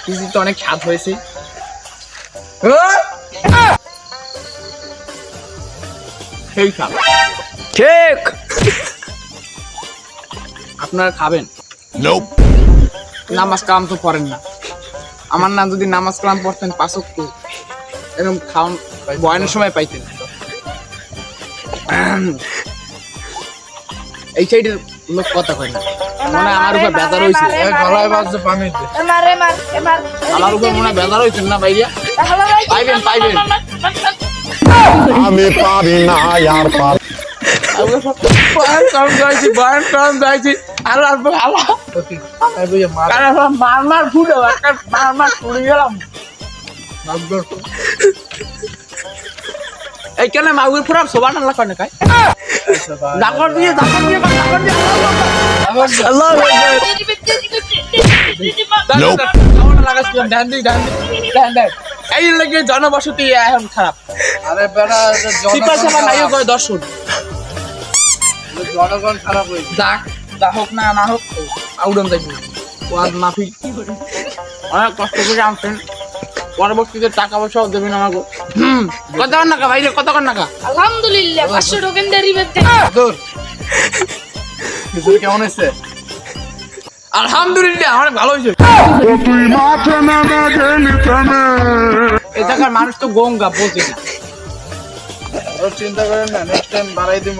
খিচুড়ি তো অনেক স্বাদ হয়েছে। সেই স্বাদ ঠিক। আপনারা খাবেন। নামাজ কালাম তো পড়েন না। আমার নাম যদি নামাজ কালাম পড়তেন 5 ওয়াক্ত এরকম খাওয়ান বয়ানের সময় পাইতেন। এই সাইডের লোক কথা কয় না, মনে হয় আমার উপর বেজার হয়েছে। গলায় বাজছে পানিতে। আমার উপর মনে হয় বেজার হয়েছেন না ভাইয়া? পাইবেন পাইবেন। আমি পারি না আর পার বয়ান কম যাইছি আর আল্লাহ মার ফুটে মার ফুটে গেলাম। এইখানে মাগুর ফুরাম সবার আল্লাহ কয় না খায়। ডাকর দিয়ে আল্লাহ এই লাগে জনবসতি এখন খারাপ। আরে বেড়া দর্শন জনগণ খারাপ হয়েছে। যা হোক না হোক আউডন যাইব ওয়াজ মাফি অনেক কষ্ট করে আনছেন। পরবর্তীতে টাকা পয়সাও দেবেন আমাকে। কত টাকা ভাই কত টাকা? আলহামদুলিল্লাহ 500 টোকেন ডেরিভেট দূর খিচুড়ি কেমন হয়েছে? আলহামদুলিল্লাহ অনেক ভালো হয়েছে। এখানকার মানুষ তো গঙ্গা বলছে না। চিন্তা করেন না, নেক্সট টাইম বাড়াই দিব।